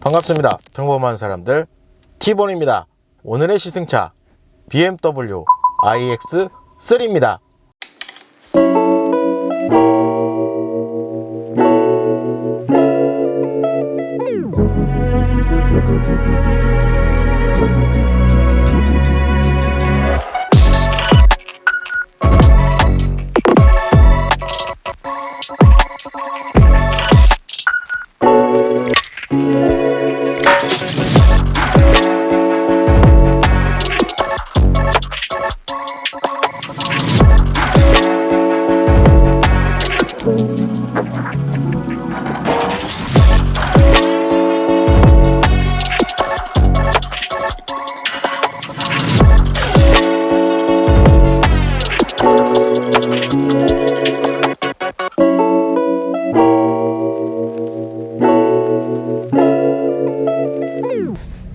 반갑습니다. 평범한 사람들 티본입니다. 오늘의 시승차 BMW iX3입니다.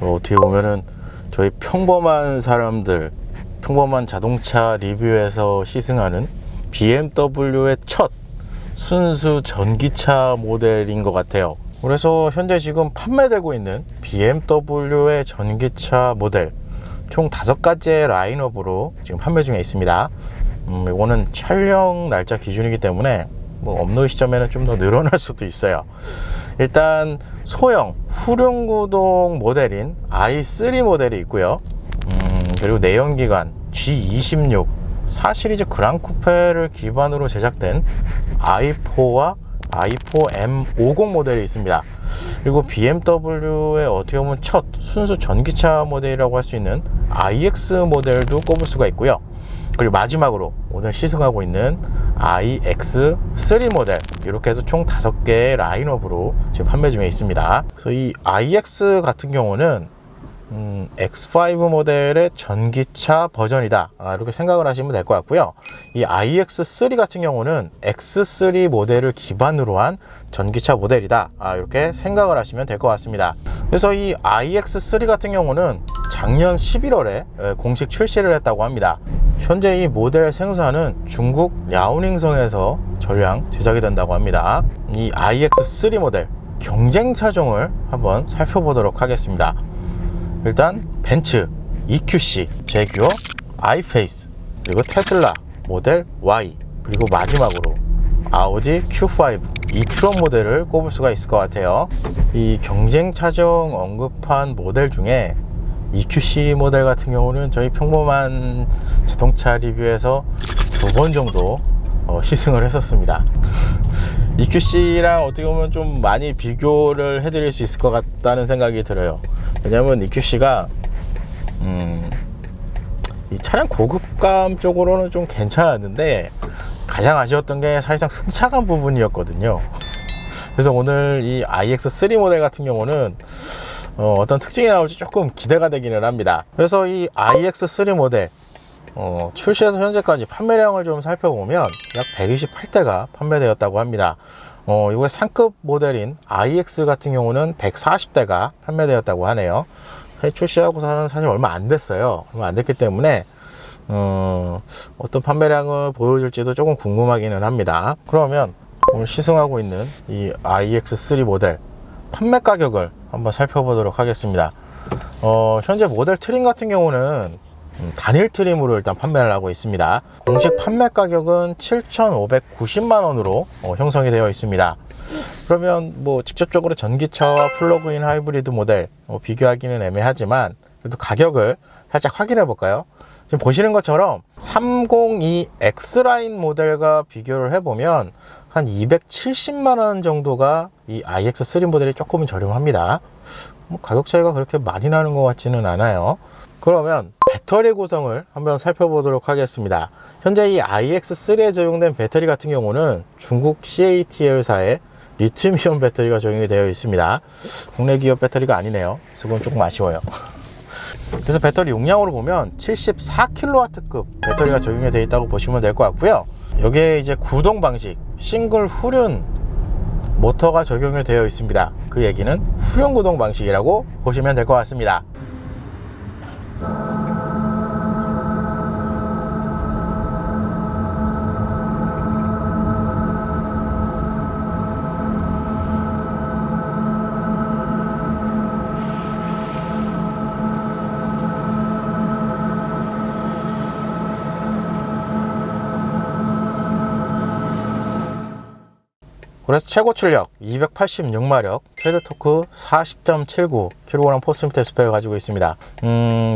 어떻게 보면은 저희 평범한 사람들, 평범한 자동차 리뷰에서 시승하는 BMW의 첫 순수 전기차 모델인 것 같아요. 그래서 현재 지금 판매되고 있는 BMW의 전기차 모델 총 5가지의 라인업으로 지금 판매 중에 있습니다. 이거는 촬영 날짜 기준이기 때문에 뭐 업로드 시점에는 좀 더 늘어날 수도 있어요. 일단 소형 후륜구동 모델인 i3 모델이 있고요. 그리고 내연기관 G26 4시리즈 그랑쿠페를 기반으로 제작된 i4와 i4 M50 모델이 있습니다. 그리고 BMW의 어떻게 보면 첫 순수 전기차 모델이라고 할 수 있는 iX 모델도 꼽을 수가 있고요. 그리고 마지막으로 오늘 시승하고 있는 iX3 모델, 이렇게 해서 총 5개의 라인업으로 지금 판매 중에 있습니다. 그래서 이 iX 같은 경우는 X5 모델의 전기차 버전이다, 이렇게 생각을 하시면 될 것 같고요. 이 iX3 같은 경우는 X3 모델을 기반으로 한 전기차 모델이다, 이렇게 생각을 하시면 될 것 같습니다. 그래서 이 iX3 같은 경우는 작년 11월에 공식 출시를 했다고 합니다. 현재 이 모델 생산은 중국 랴오닝성에서 전량 제작이 된다고 합니다. 이 iX3 모델 경쟁 차종을 한번 살펴보도록 하겠습니다. 일단 벤츠 EQC, 제규어 iPace, 그리고 테슬라 모델 Y, 그리고 마지막으로 아우디 Q5 e-tron 모델을 꼽을 수가 있을 것 같아요. 이 경쟁 차종 언급한 모델 중에 EQC 모델 같은 경우는 저희 평범한 자동차 리뷰에서 2번 정도 시승을 했었습니다. EQC랑 어떻게 보면 좀 많이 비교를 해드릴 수 있을 것 같다는 생각이 들어요. 왜냐면 EQC가 이 차량 고급감 쪽으로는 좀 괜찮았는데 가장 아쉬웠던 게 사실상 승차감 부분이었거든요. 그래서 오늘 이 iX3 모델 같은 경우는 어떤 특징이 나올지 조금 기대가 되기는 합니다. 그래서 이 iX3 모델 출시해서 현재까지 판매량을 좀 살펴보면 약 128대가 판매되었다고 합니다. 이거 상급 모델인 iX 같은 경우는 140대가 판매되었다고 하네요. 출시하고서는 사실 얼마 안 됐어요. 얼마 안 됐기 때문에 어떤 판매량을 보여줄지도 조금 궁금하기는 합니다. 그러면 오늘 시승하고 있는 이 iX3 모델 판매 가격을 한번 살펴보도록 하겠습니다. 현재 모델 트림 같은 경우는 단일 트림으로 일단 판매를 하고 있습니다. 공식 판매 가격은 7,590만 원으로 형성이 되어 있습니다. 그러면 뭐 직접적으로 전기차와 플러그인 하이브리드 모델 비교하기는 애매하지만 그래도 가격을 살짝 확인해 볼까요? 지금 보시는 것처럼 302 X라인 모델과 비교를 해보면 한 270만 원 정도가 이 iX3 모델이 조금은 저렴합니다. 뭐 가격 차이가 그렇게 많이 나는 것 같지는 않아요. 그러면 배터리 구성을 한번 살펴보도록 하겠습니다. 현재 이 iX3에 적용된 배터리 같은 경우는 중국 CATL사의 리튬이온 배터리가 적용이 되어 있습니다. 국내 기업 배터리가 아니네요. 그래서 그건 조금 아쉬워요. 그래서 배터리 용량으로 보면 74kW급 배터리가 적용이 되어 있다고 보시면 될 것 같고요. 여기에 이제 구동 방식 싱글 후륜 모터가 적용이 되어 있습니다. 그 얘기는 후륜 구동 방식이라고 보시면 될 것 같습니다. 그래서 최고 출력 286마력, 최대 토크 40.79kg 포스미터 스펙을 가지고 있습니다.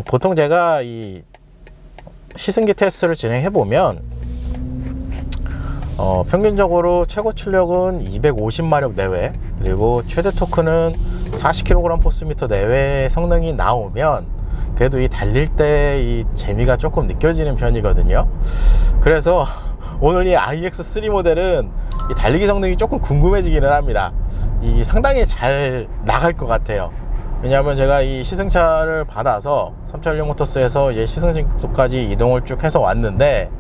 보통 제가 이 시승기 테스트를 진행해 보면 평균적으로 최고 출력은 250마력 내외, 그리고 최대 토크는 40kg 포스미터 내외 성능이 나오면 그래도 이 달릴 때 이 재미가 조금 느껴지는 편이거든요. 그래서 오늘 이 iX3 모델은 이 달리기 성능이 조금 궁금해지기는 합니다. 이 상당히 잘 나갈 것 같아요. 왜냐하면 제가 이 시승차를 받아서 삼천령 모터스에서 이제 시승장소까지 이동을 쭉 해서 왔는데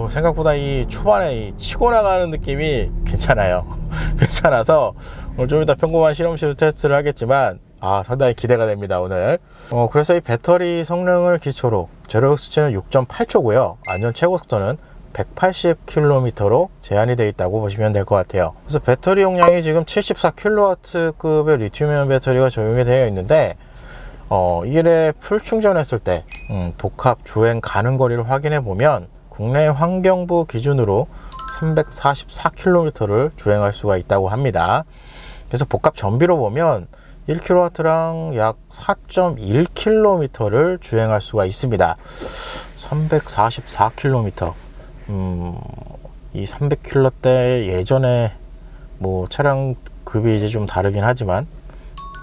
생각보다 이 초반에 이 치고 나가는 느낌이 괜찮아요. 괜찮아서 오늘 좀 이따 평범한 실험실 테스트를 하겠지만 상당히 기대가 됩니다 오늘. 그래서 이 배터리 성능을 기초로 제로 수치는 6.8초고요 안전 최고 속도는 180km로 제한이 되어 있다고 보시면 될 것 같아요. 그래서 배터리 용량이 지금 74kW급의 리튬이온 배터리가 적용이 되어 있는데 이게 풀 충전했을 때 복합 주행 가능 거리를 확인해 보면 국내 환경부 기준으로 344km를 주행할 수가 있다고 합니다. 그래서 복합 전비로 보면 1kW랑 약 4.1km를 주행할 수가 있습니다. 344km. 이 300km대 예전에 뭐 차량 급이 이제 좀 다르긴 하지만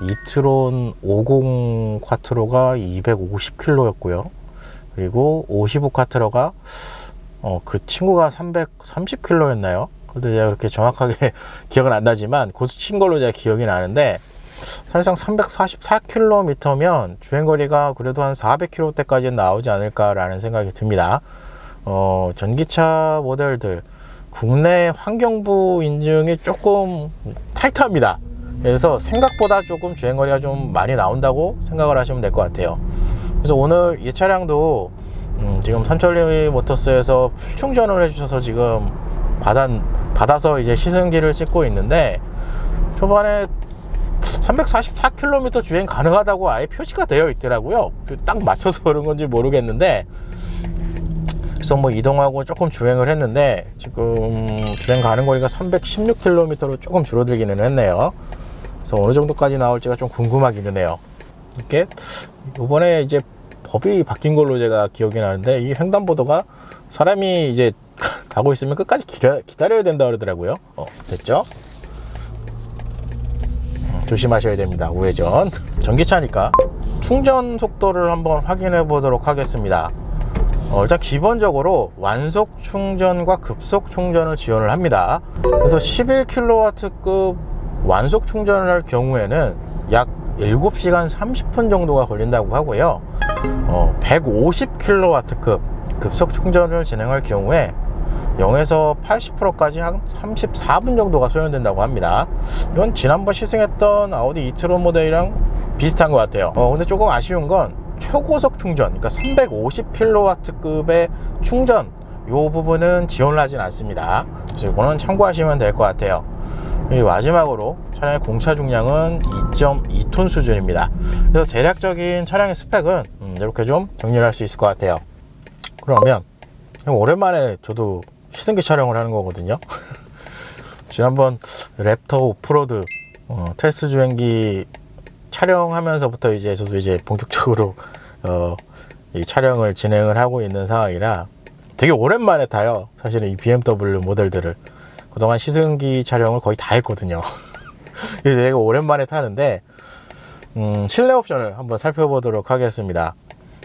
이트론 50 쿼트로가 250km였고요. 그리고 55 쿼트로가 그 친구가 330km였나요? 근데 제가 그렇게 정확하게 기억은 안 나지만 고수 친 걸로 제가 기억이 나는데 사실상 344km면 주행거리가 그래도 한 400km대까지 나오지 않을까라는 생각이 듭니다. 전기차 모델들 국내 환경부 인증이 조금 타이트합니다. 그래서 생각보다 조금 주행거리가 좀 많이 나온다고 생각을 하시면 될 것 같아요. 그래서 오늘 이 차량도 지금 삼천리 모터스에서 풀충전을 해주셔서 지금 받아서 이제 시승기를 찍고 있는데 초반에 344km 주행 가능하다고 아예 표시가 되어 있더라고요. 딱 맞춰서 그런 건지 모르겠는데 그래서 뭐 이동하고 조금 주행을 했는데 지금 주행 가능 거리가 316km로 조금 줄어들기는 했네요. 그래서 어느 정도까지 나올지가 좀 궁금하기는 해요. 이렇게 이번에 이제 법이 바뀐 걸로 제가 기억이 나는데 이 횡단보도가 사람이 이제 가고 있으면 끝까지 기다려야 된다 그러더라고요. 됐죠? 조심하셔야 됩니다. 우회전. 전기차니까 충전 속도를 한번 확인해 보도록 하겠습니다. 일단 기본적으로 완속 충전과 급속 충전을 지원을 합니다. 그래서 11kW급 완속 충전을 할 경우에는 약 7시간 30분 정도가 걸린다고 하고요. 150kW급 급속 충전을 진행할 경우에 0에서 80%까지 한 34분 정도가 소요된다고 합니다. 이건 지난번 시승했던 아우디 이트론 모델이랑 비슷한 것 같아요. 근데 조금 아쉬운 건 초고속 충전, 그러니까 350kW급의 충전 이 부분은 지원을 하진 않습니다. 그래서 이거는 참고하시면 될 것 같아요. 마지막으로 차량의 공차 중량은 2.2톤 수준입니다. 그래서 대략적인 차량의 스펙은 이렇게 좀 정리를 할 수 있을 것 같아요. 그러면 오랜만에 저도 시승기 촬영을 하는 거거든요. 지난번 랩터 오프로드 테스트 주행기 촬영하면서부터 이제 저도 이제 본격적으로 이 촬영을 진행을 하고 있는 상황이라 되게 오랜만에 타요. 사실은 이 BMW 모델들을 그동안 시승기 촬영을 거의 다 했거든요. 그래서 되게 오랜만에 타는데 실내 옵션을 한번 살펴보도록 하겠습니다.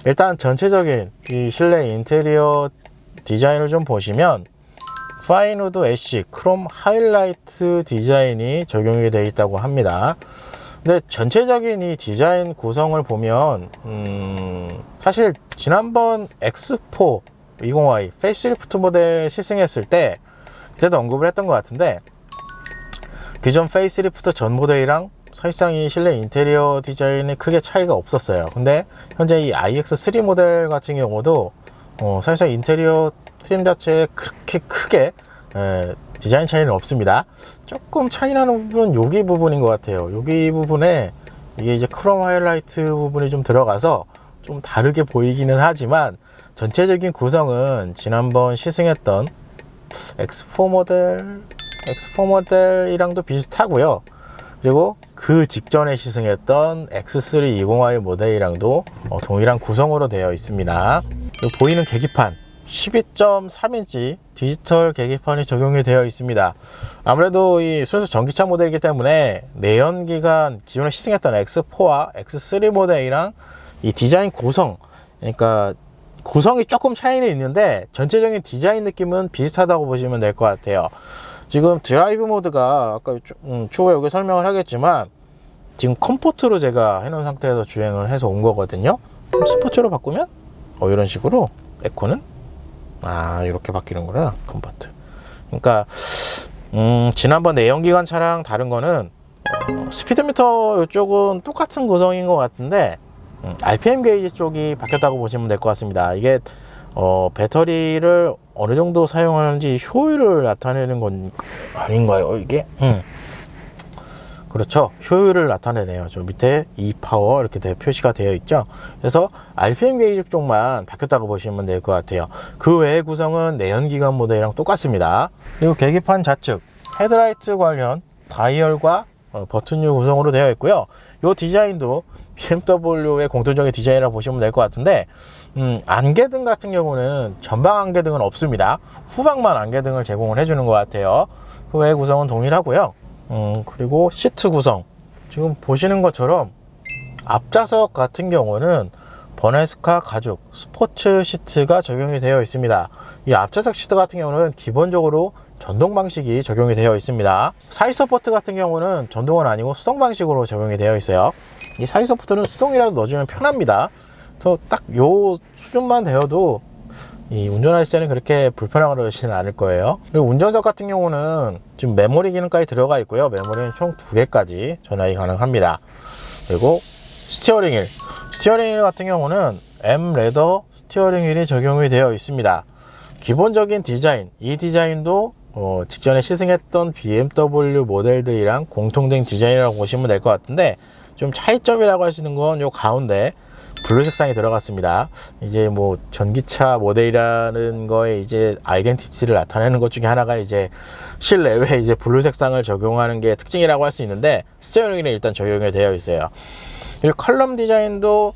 일단 전체적인 이 실내 인테리어 디자인을 좀 보시면 파인우드 애쉬 크롬 하이라이트 디자인이 적용이 되어 있다고 합니다. 근데 전체적인 이 디자인 구성을 보면 사실 지난번 X4 20i 페이스리프트 모델 시승했을 때 그때도 언급을 했던 것 같은데 기존 페이스리프트 전 모델이랑 사실상 이 실내 인테리어 디자인이 크게 차이가 없었어요. 근데 현재 이 iX3 모델 같은 경우도 사실상 인테리어 트림 자체에 그렇게 크게 디자인 차이는 없습니다. 조금 차이 나는 부분은 여기 부분인 것 같아요. 여기 부분에 이게 이제 크롬 하이라이트 부분이 좀 들어가서 좀 다르게 보이기는 하지만 전체적인 구성은 지난번 시승했던 X4 모델 X4 모델이랑도 비슷하고요. 그리고 그 직전에 시승했던 X3 20i 모델이랑도 동일한 구성으로 되어 있습니다. 보이는 계기판 12.3인치 디지털 계기판이 적용이 되어 있습니다. 아무래도 이 순수 전기차 모델이기 때문에 내연기관 기존에 시승했던 X4와 X3 모델이랑 이 디자인 구성, 그러니까 구성이 조금 차이는 있는데 전체적인 디자인 느낌은 비슷하다고 보시면 될 것 같아요. 지금 드라이브 모드가 아까 추후에 여기 설명을 하겠지만 지금 컴포트로 제가 해놓은 상태에서 주행을 해서 온 거거든요. 스포츠로 바꾸면 이런 식으로 에코는 이렇게 바뀌는구나. 컴포트. 그러니까 지난번 내연기관 차랑 다른 거는 스피드미터 이쪽은 똑같은 구성인 것 같은데 RPM 게이지 쪽이 바뀌었다고 보시면 될 것 같습니다. 이게 배터리를 어느 정도 사용하는지 효율을 나타내는 건 아닌가요? 이게 그렇죠. 효율을 나타내네요. 저 밑에 E-파워 이렇게 표시가 되어 있죠. 그래서 RPM 게이지 쪽만 바뀌었다고 보시면 될 것 같아요. 그 외의 구성은 내연기관 모델이랑 똑같습니다. 그리고 계기판 좌측 헤드라이트 관련 다이얼과 버튼류 구성으로 되어 있고요. 이 디자인도 BMW의 공통적인 디자인이라고 보시면 될 것 같은데 안개등 같은 경우는 전방 안개등은 없습니다. 후방만 안개등을 제공을 해주는 것 같아요. 그 외의 구성은 동일하고요. 그리고 시트 구성 지금 보시는 것처럼 앞좌석 같은 경우는 버네스카 가죽 스포츠 시트가 적용이 되어 있습니다. 이 앞좌석 시트 같은 경우는 기본적으로 전동 방식이 적용이 되어 있습니다. 사이 서포트 같은 경우는 전동은 아니고 수동 방식으로 적용이 되어 있어요. 이 사이 서포트는 수동이라도 넣어주면 편합니다. 그래서 딱 요 수준만 되어도 이 운전하실 때는 그렇게 불편하고 그러지는 않을 거예요. 그리고 운전석 같은 경우는 지금 메모리 기능까지 들어가 있고요. 메모리는 총 2개까지 전화가 가능합니다. 그리고 스티어링 휠 같은 경우는 M 레더 스티어링 휠이 적용이 되어 있습니다. 기본적인 디자인, 이 디자인도 직전에 시승했던 BMW 모델들이랑 공통된 디자인이라고 보시면 될 것 같은데 좀 차이점이라고 하시는 건 요 가운데 블루 색상이 들어갔습니다. 이제 뭐 전기차 모델이라는 거에 이제 아이덴티티를 나타내는 것 중에 하나가 이제 실내외에 이제 블루 색상을 적용하는 게 특징이라고 할 수 있는데 스티어링에 일단 적용이 되어 있어요. 그리고 컬럼 디자인도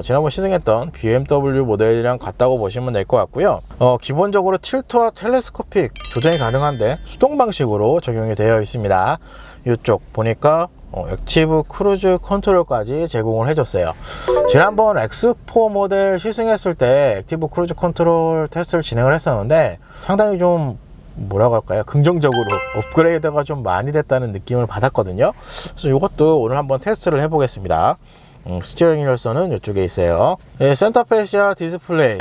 지난번 시승했던 BMW 모델이랑 같다고 보시면 될 것 같고요. 기본적으로 틸트와 텔레스코픽 조정이 가능한데 수동 방식으로 적용이 되어 있습니다. 이쪽 보니까 액티브 크루즈 컨트롤까지 제공을 해줬어요. 지난번 X4 모델 시승했을 때 액티브 크루즈 컨트롤 테스트를 진행을 했었는데 상당히 좀 뭐라고 할까요? 긍정적으로 업그레이드가 좀 많이 됐다는 느낌을 받았거든요. 그래서 이것도 오늘 한번 테스트를 해보겠습니다. 스티어링 휠로서는 이쪽에 있어요. 센터페시아 디스플레이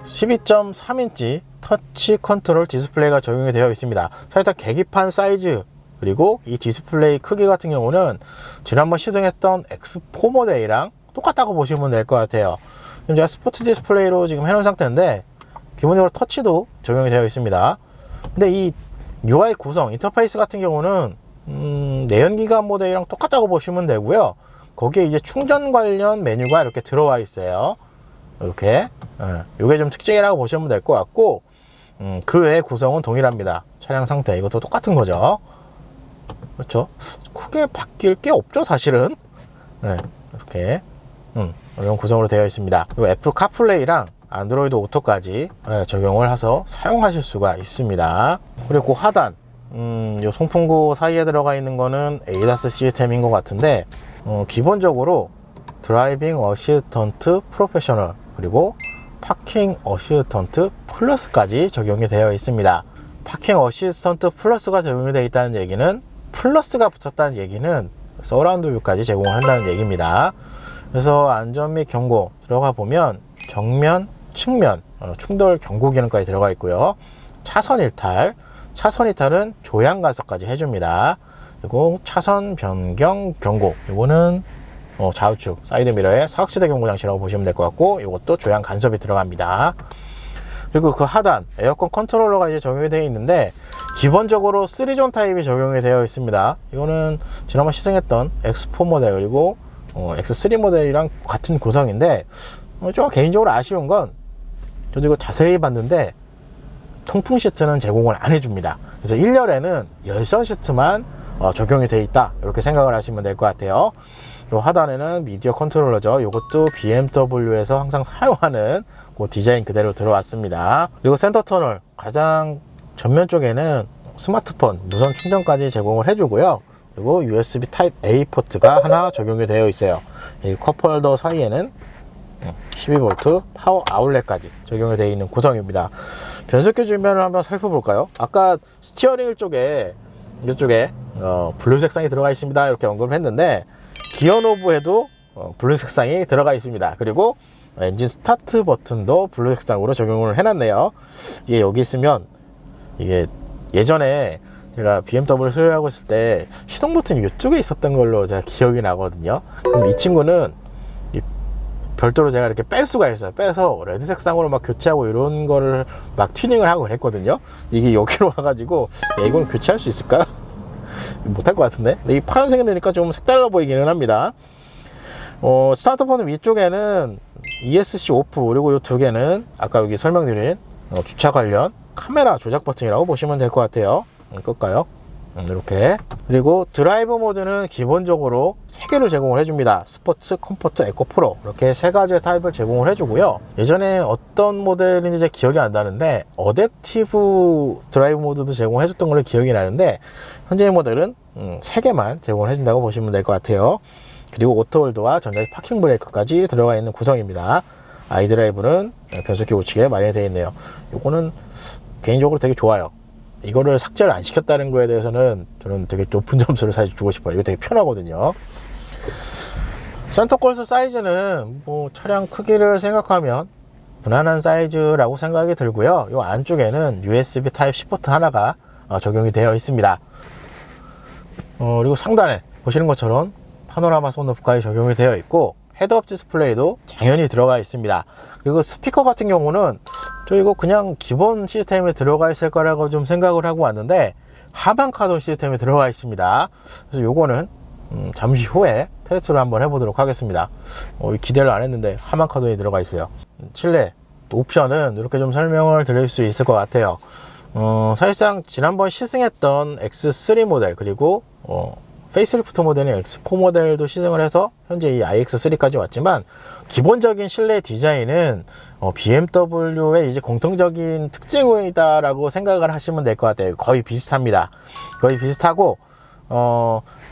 12.3인치 터치 컨트롤 디스플레이가 적용이 되어 있습니다. 일단 계기판 사이즈 그리고 이 디스플레이 크기 같은 경우는 지난번 시승했던 X4 모델이랑 똑같다고 보시면 될 것 같아요. 지금 제가 스포츠 디스플레이로 지금 해놓은 상태인데 기본적으로 터치도 적용이 되어 있습니다. 근데 이 UI 구성, 인터페이스 같은 경우는 내연기관 모델이랑 똑같다고 보시면 되고요. 거기에 이제 충전 관련 메뉴가 이렇게 들어와 있어요. 이렇게 이게 좀 특징이라고 보시면 될 것 같고 그 외의 구성은 동일합니다. 차량 상태 이것도 똑같은 거죠. 그렇죠. 크게 바뀔 게 없죠 사실은. 이렇게 이런 구성으로 되어 있습니다. 그리고 애플 카플레이랑 안드로이드 오토까지 적용을 해서 사용하실 수가 있습니다. 그리고 그 하단 요 송풍구 사이에 들어가 있는 거는 에이다스 시스템인 것 같은데 기본적으로 드라이빙 어시스턴트 프로페셔널 그리고 파킹 어시스턴트 플러스까지 적용이 되어 있습니다. 파킹 어시스턴트 플러스가 적용이 되어 있다는 얘기는 플러스가 붙었다는 얘기는 서라운드 뷰까지 제공을 한다는 얘기입니다. 그래서 안전 및 경고 들어가 보면 정면, 측면 충돌 경고 기능까지 들어가 있고요. 차선 이탈은 조향 간섭까지 해줍니다. 그리고 차선 변경 경고 이거는 좌우측 사이드 미러의 사각지대 경고 장치라고 보시면 될 것 같고 이것도 조향 간섭이 들어갑니다. 그리고 그 하단 에어컨 컨트롤러가 이제 적용이 되어 있는데 기본적으로 3존 타입이 적용이 되어 있습니다. 이거는 지난번 시승했던 X4 모델 그리고 X3 모델이랑 같은 구성인데 좀 개인적으로 아쉬운 건 저도 이거 자세히 봤는데 통풍 시트는 제공을 안 해줍니다. 그래서 1열에는 열선 시트만 적용이 되어 있다, 이렇게 생각을 하시면 될 것 같아요. 요 하단에는 미디어 컨트롤러죠. 이것도 BMW에서 항상 사용하는 그 디자인 그대로 들어왔습니다. 그리고 센터 터널 가장 전면 쪽에는 스마트폰 무선 충전까지 제공을 해주고요. 그리고 USB 타입 A 포트가 하나 적용이 되어 있어요. 이 컵홀더 사이에는 12V 파워 아울렛까지 적용이 되어 있는 구성입니다. 변속기 주변을 한번 살펴볼까요? 아까 스티어링 쪽에 이쪽에 블루 색상이 들어가 있습니다, 이렇게 언급을 했는데, 기어 노브에도 블루 색상이 들어가 있습니다. 그리고 엔진 스타트 버튼도 블루 색상으로 적용을 해놨네요. 이게 여기 있으면, 이게 예전에 제가 BMW 소유하고 있을 때 시동 버튼이 이쪽에 있었던 걸로 제가 기억이 나거든요. 그럼 이 친구는 별도로 제가 이렇게 뺄 수가 있어요. 빼서 레드 색상으로 막 교체하고 이런 거를 막 튜닝을 하고 그랬거든요. 이게 여기로 와가지고, 야, 이건 교체할 수 있을까? 못할 것 같은데. 근데 이 파란색이 되니까 좀 색달라 보이기는 합니다. 스타트 버튼 위쪽에는 ESC 오프, 그리고 이 두 개는 아까 여기 설명드린 주차 관련 카메라 조작 버튼이라고 보시면 될 것 같아요. 끌까요? 이렇게. 그리고 드라이브 모드는 기본적으로 3개를 제공을 해줍니다. 스포츠, 컴포트, 에코, 프로, 이렇게 3가지의 타입을 제공을 해주고요. 예전에 어떤 모델인지 제 기억이 안 나는데 어댑티브 드라이브 모드도 제공을 해줬던 걸로 기억이 나는데, 현재의 모델은 3개만 제공을 해준다고 보시면 될 것 같아요. 그리고 오토홀드와 전자식 파킹 브레이크까지 들어가 있는 구성입니다. 아이드라이브는 변속기 우측에 마련이 되어 있네요. 요거는 개인적으로 되게 좋아요. 이거를 삭제를 안 시켰다는 거에 대해서는 저는 되게 높은 점수를 사실 주고 싶어요. 이거 되게 편하거든요. 센터 콘솔 사이즈는 뭐 차량 크기를 생각하면 무난한 사이즈라고 생각이 들고요. 이 안쪽에는 USB 타입 C 포트 하나가 적용이 되어 있습니다. 그리고 상단에 보시는 것처럼 파노라마 선루프까지 적용이 되어 있고, 헤드업 디스플레이도 당연히 들어가 있습니다. 그리고 스피커 같은 경우는 저 이거 그냥 기본 시스템에 들어가 있을 거라고 좀 생각을 하고 왔는데, 하반 카동 시스템에 들어가 있습니다. 그래서 요거는 잠시 후에 테스트를 한번 해보도록 하겠습니다. 기대를 안 했는데 하반 카동이 들어가 있어요. 실내 옵션은 이렇게 좀 설명을 드릴 수 있을 것 같아요. 사실상 지난번 시승했던 X3 모델, 그리고 페이스리프트 모델인 X4 모델도 시승을 해서 현재 이 iX3까지 왔지만, 기본적인 실내 디자인은 BMW의 이제 공통적인 특징이다라고 생각을 하시면 될 것 같아요. 거의 비슷합니다. 거의 비슷하고,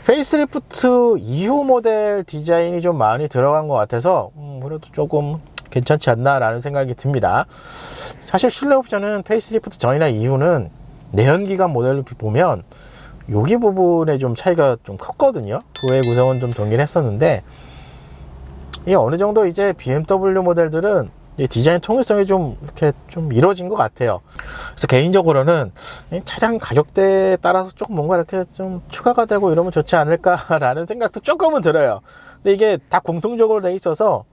페이스리프트 이후 모델 디자인이 좀 많이 들어간 것 같아서 그래도 조금 괜찮지 않나 라는 생각이 듭니다. 사실 실내 옵션은 페이스리프트 전이나 이후는 내연기관 모델로 보면 여기 부분에 좀 차이가 좀 컸거든요. 그 외의 구성은 좀 동일했었는데, 이게 어느 정도 이제 BMW 모델들은 디자인 통일성이 좀 이렇게 좀 이루어진 것 같아요. 그래서 개인적으로는 차량 가격대에 따라서 조금 뭔가 이렇게 좀 추가가 되고 이러면 좋지 않을까라는 생각도 조금은 들어요. 근데 이게 다 공통적으로 돼 있어서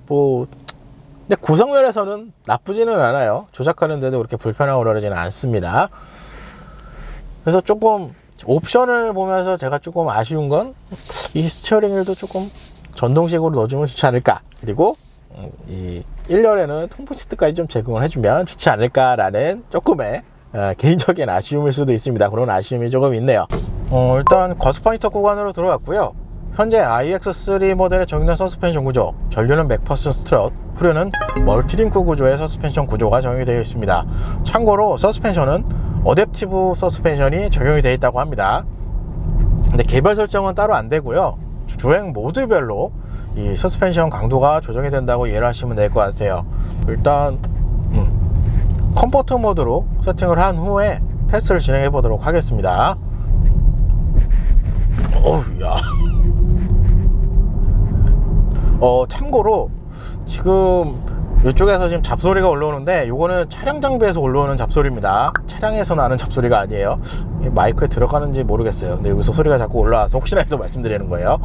근데 구성면에서는 나쁘지는 않아요. 조작하는 데도 그렇게 불편하고 그러지는 않습니다. 그래서 조금 옵션을 보면서 제가 조금 아쉬운 건 이 스티어링 휠도 조금 전동식으로 넣어주면 좋지 않을까, 그리고 이 1열에는 통풍 시트까지 좀 제공을 해주면 좋지 않을까라는 조금의 개인적인 아쉬움일 수도 있습니다. 그런 아쉬움이 조금 있네요. 일단 과속 파이터 구간으로 들어왔고요. 현재 iX3 모델에 적용된 서스펜션 구조, 전류는 맥퍼슨 스트럿, 후륜은 멀티링크 구조의 서스펜션 구조가 적용이 되어 있습니다. 참고로 서스펜션은 어댑티브 서스펜션이 적용이 되어 있다고 합니다. 근데 개별 설정은 따로 안 되고요. 주행 모드별로 이 서스펜션 강도가 조정이 된다고 이해를 하시면 될 것 같아요. 일단 컴포트 모드로 세팅을 한 후에 테스트를 진행해 보도록 하겠습니다. 어우야. 참고로 지금 이쪽에서 지금 잡소리가 올라오는데, 요거는 차량 장비에서 올라오는 잡소리입니다. 차량에서 나는 잡소리가 아니에요. 마이크에 들어가는지 모르겠어요. 근데 여기서 소리가 자꾸 올라와서 혹시나 해서 말씀드리는 거예요.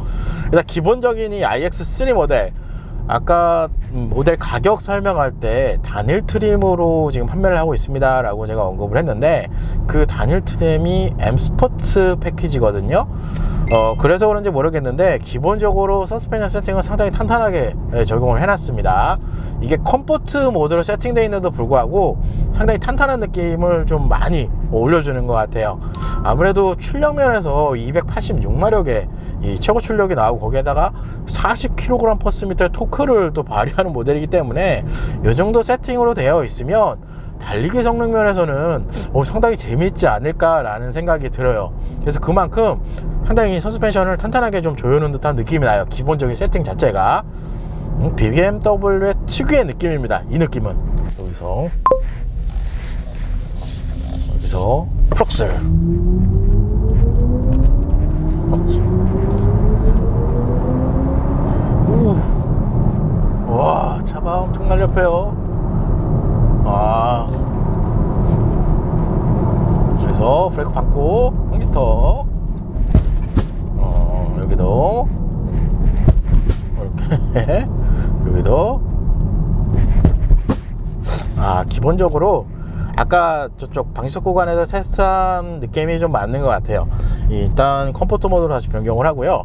일단 기본적인 이 iX3 모델, 아까 모델 가격 설명할 때 단일 트림으로 지금 판매를 하고 있습니다 라고 제가 언급을 했는데, 그 단일 트림이 M 스포츠 패키지거든요. 그래서 그런지 모르겠는데 기본적으로 서스펜션 세팅은 상당히 탄탄하게 적용을 해놨습니다. 이게 컴포트 모드로 세팅되어 있는데도 불구하고 상당히 탄탄한 느낌을 좀 많이 올려주는 것 같아요. 아무래도 출력 면에서 286마력의 이 최고 출력이 나오고 거기에다가 40kg/m의 토크를 또 발휘하는 모델이기 때문에 이 정도 세팅으로 되어 있으면 달리기 성능 면에서는 상당히 재미있지 않을까라는 생각이 들어요. 그래서 그만큼 상당히 서스펜션을 탄탄하게 좀 조여놓은 듯한 느낌이 나요. 기본적인 세팅 자체가 BMW의 특유의 느낌입니다. 이 느낌은 여기서 프럭셀 와, 차가 엄청 날렵해요. 그래서 브레이크 밟고 황지턱 여기도 이렇게 여기도 기본적으로 아까 저쪽 방지턱 구간에서 테스트한 느낌이 좀 맞는 것 같아요. 일단 컴포트 모드로 다시 변경을 하고요.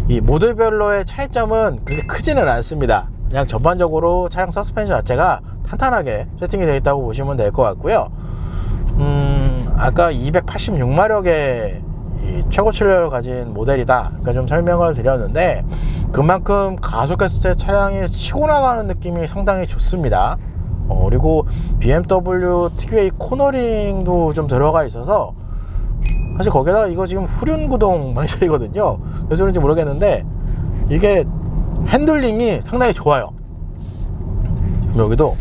이 모델별로의 차이점은 그렇게 크지는 않습니다. 그냥 전반적으로 차량 서스펜션 자체가 탄탄하게 세팅이 되어 있다고 보시면 될 것 같고요. 아까 286마력의 최고 출력을 가진 모델이다, 그러니까 좀 설명을 드렸는데 그만큼 가속했을 때 차량이 치고 나가는 느낌이 상당히 좋습니다. 그리고 BMW 특유의 코너링도 좀 들어가 있어서 사실 거기다가 이거 지금 후륜 구동 방식이거든요. 그래서 그런지 모르겠는데 이게 핸들링이 상당히 좋아요. 여기도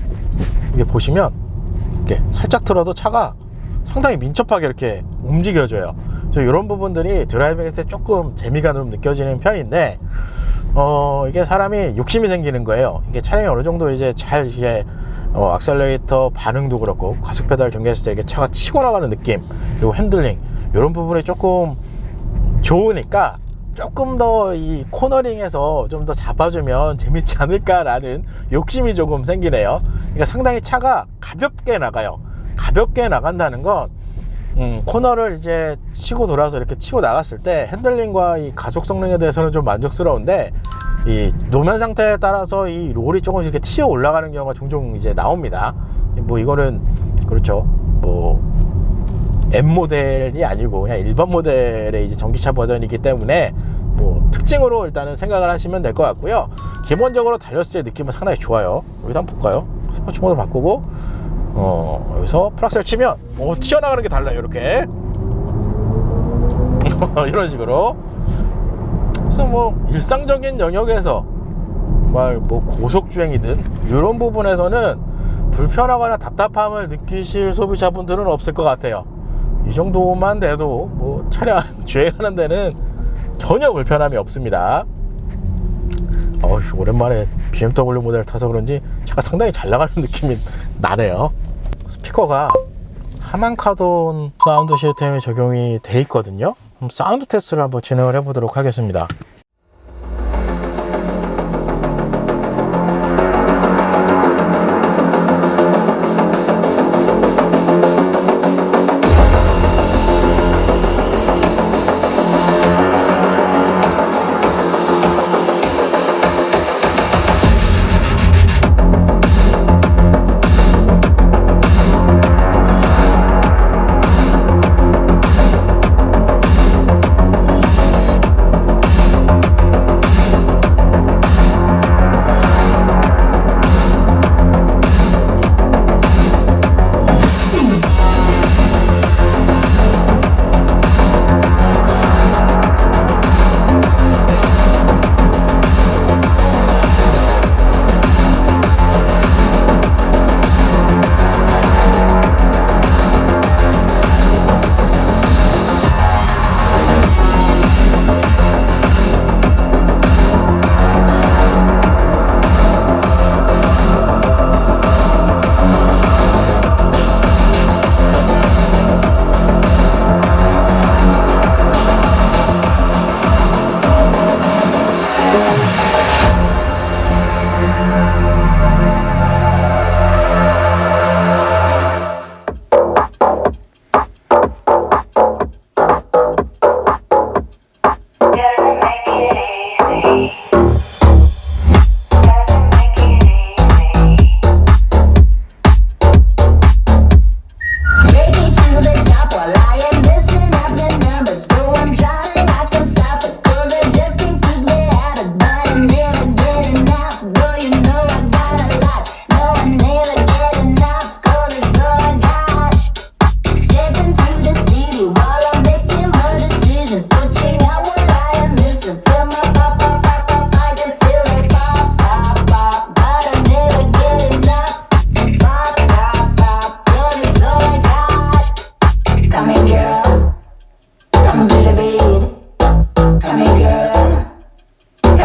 이게 보시면 이렇게 살짝 틀어도 차가 상당히 민첩하게 이렇게 움직여져요. 그래서 이런 부분들이 드라이빙했을 때 조금 재미가 좀 느껴지는 편인데 이게 사람이 욕심이 생기는 거예요. 이게 차량이 어느 정도 이제 잘 이게 악셀레이터 반응도 그렇고 가속 페달 전개했을 때 이렇게 차가 치고 나가는 느낌, 그리고 핸들링 이런 부분이 조금 좋으니까 조금 더 이 코너링에서 좀 더 잡아주면 재밌지 않을까라는 욕심이 조금 생기네요. 그러니까 상당히 차가 가볍게 나가요. 가볍게 나간다는 건 코너를 이제 치고 돌아서 이렇게 치고 나갔을 때 핸들링과 이 가속 성능에 대해서는 좀 만족스러운데 이 노면 상태에 따라서 이 롤이 조금씩 이렇게 튀어 올라가는 경우가 종종 이제 나옵니다. 뭐 이거는 그렇죠. 뭐 M 모델이 아니고 그냥 일반 모델의 이제 전기차 버전이기 때문에 뭐 특징으로 일단은 생각을 하시면 될 것 같고요. 기본적으로 달렸을 때 느낌은 상당히 좋아요. 여기도 한번 볼까요? 스포츠 모드 바꾸고 여기서 플락셀 치면 튀어나가는 게 달라요. 이렇게 이런 식으로. 그래서 뭐 일상적인 영역에서 뭐 고속주행이든 이런 부분에서는 불편하거나 답답함을 느끼실 소비자분들은 없을 것 같아요. 이 정도만 돼도 뭐 차량 주행하는 데는 전혀 불편함이 없습니다. 오랜만에 BMW 모델 타서 그런지 차가 상당히 잘 나가는 느낌이 나네요. 스피커가 하만카돈 사운드 시스템에 적용이 돼 있거든요. 그럼 사운드 테스트를 한번 진행을 해 보도록 하겠습니다.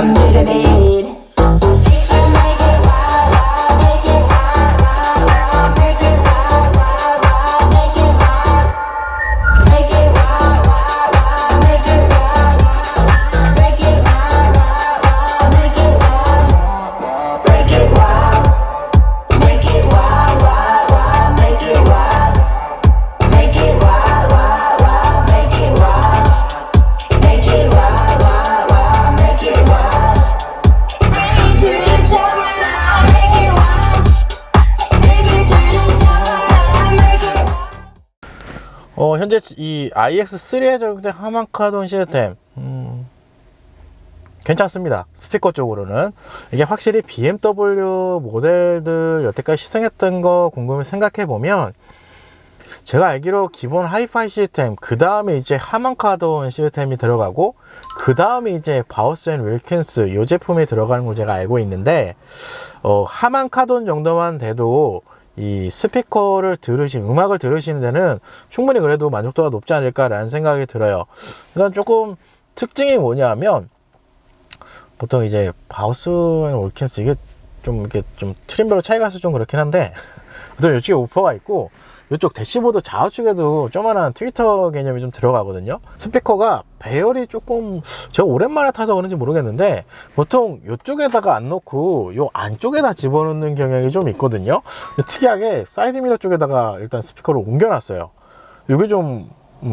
come to the beat. 현재 이 iX3에 적용된 하만카돈 시스템 괜찮습니다. 스피커 쪽으로는 이게 확실히 BMW 모델들 여태까지 시승했던 거 곰곰이 생각해 보면, 제가 알기로 기본 하이파이 시스템, 그 다음에 이제 하만카돈 시스템이 들어가고, 그 다음에 이제 바우스 앤 윌킨스 이 제품이 들어가는 걸 제가 알고 있는데, 하만카돈 정도만 돼도 이 스피커를 음악을 들으시는 데는 충분히 그래도 만족도가 높지 않을까라는 생각이 들어요. 일단 조금 특징이 뭐냐면, 보통 이제 바우스 앤 윌킨스 이게 좀 트림별로 차이가 있어서 좀 그렇긴 한데, 보통 이쪽에 우퍼가 있고 이쪽 대시보드 좌우측에도 조그만한 트위터 개념이 좀 들어가거든요. 스피커가 배열이 조금, 제가 오랜만에 타서 그런지 모르겠는데, 보통 이쪽에다가 안 놓고 요 안쪽에다 집어넣는 경향이 좀 있거든요. 특이하게 사이드미러 쪽에다가 일단 스피커를 옮겨놨어요. 이게 좀